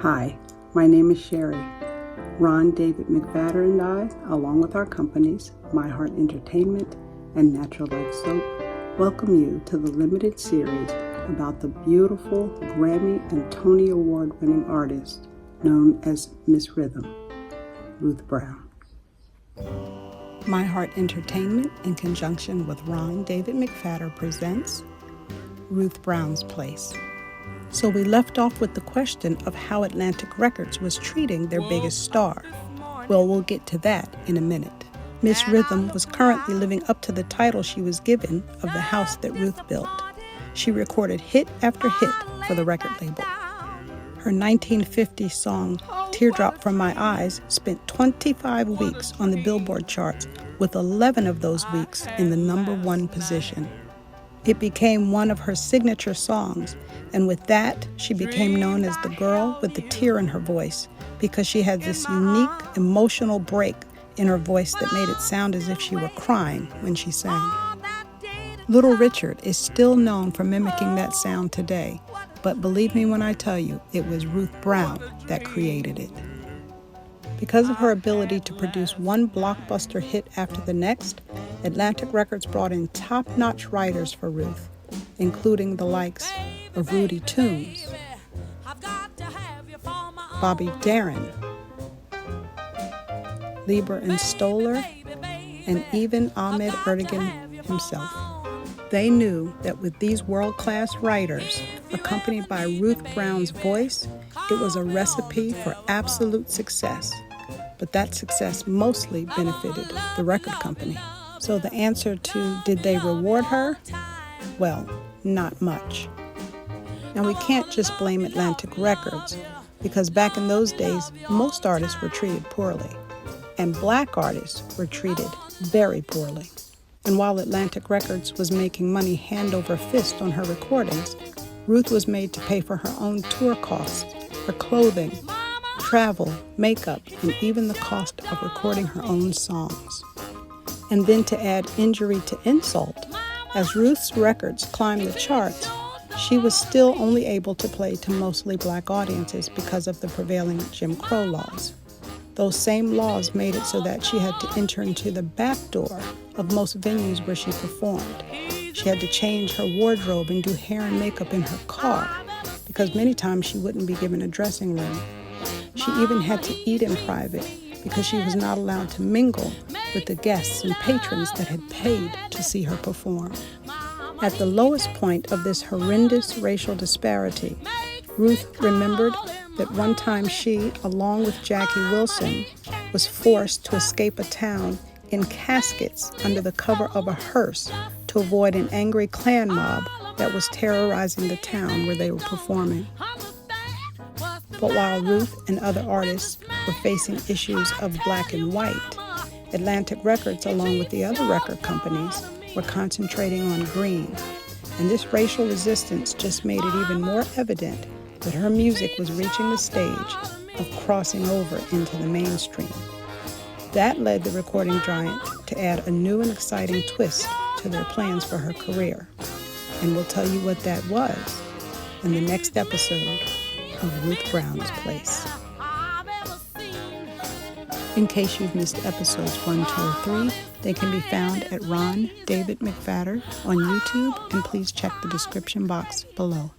Hi, my name is Sherry. Ron David McFadder and I, along with our companies, My Heart Entertainment and Natural Life Soap, welcome you to the limited series about the beautiful Grammy and Tony Award-winning artist known as Miss Rhythm, Ruth Brown. My Heart Entertainment, in conjunction with Ron David McFadder, presents Ruth Brown's Place. So we left off with the question of how Atlantic Records was treating their biggest star. Well, we'll get to that in a minute. Miss Rhythm was currently living up to the title she was given of the house that Ruth built. She recorded hit after hit for the record label. Her 1950 song, Teardrop from My Eyes, spent 25 weeks on the Billboard charts, with 11 of those weeks in the #1 position. It became one of her signature songs, and with that, she became known as the girl with the tear in her voice, because she had this unique emotional break in her voice that made it sound as if she were crying when she sang. Little Richard is still known for mimicking that sound today, but believe me when I tell you, it was Ruth Brown that created it. Because of her ability to produce one blockbuster hit after the next, Atlantic Records brought in top-notch writers for Ruth, including the likes of Rudy Toombs, Bobby Darin, Lieber and Stoller, and even Ahmed Ertegun himself. They knew that with these world-class writers, accompanied by Ruth Brown's voice, it was a recipe for absolute success. But that success mostly benefited the record company. So the answer to, did they reward her? Well, not much. Now we can't just blame Atlantic Records, because back in those days, most artists were treated poorly, and black artists were treated very poorly. And while Atlantic Records was making money hand over fist on her recordings, Ruth was made to pay for her own tour costs, her clothing, travel, makeup, and even the cost of recording her own songs. And then to add injury to insult, as Ruth's records climbed the charts, she was still only able to play to mostly black audiences because of the prevailing Jim Crow laws. Those same laws made it so that she had to enter into the back door of most venues where she performed. She had to change her wardrobe and do hair and makeup in her car, because many times she wouldn't be given a dressing room. She even had to eat in private because she was not allowed to mingle with the guests and patrons that had paid to see her perform. At the lowest point of this horrendous racial disparity, Ruth remembered that one time she, along with Jackie Wilson, was forced to escape a town in caskets under the cover of a hearse to avoid an angry Klan mob that was terrorizing the town where they were performing. But while Ruth and other artists were facing issues of black and white, Atlantic Records, along with the other record companies, were concentrating on green. And this racial resistance just made it even more evident that her music was reaching the stage of crossing over into the mainstream. That led the recording giant to add a new and exciting twist to their plans for her career. And we'll tell you what that was in the next episode of Ruth Brown's Place. In case you've missed episodes 1, 2, or 3, they can be found at Ron David McFadder on YouTube, and please check the description box below.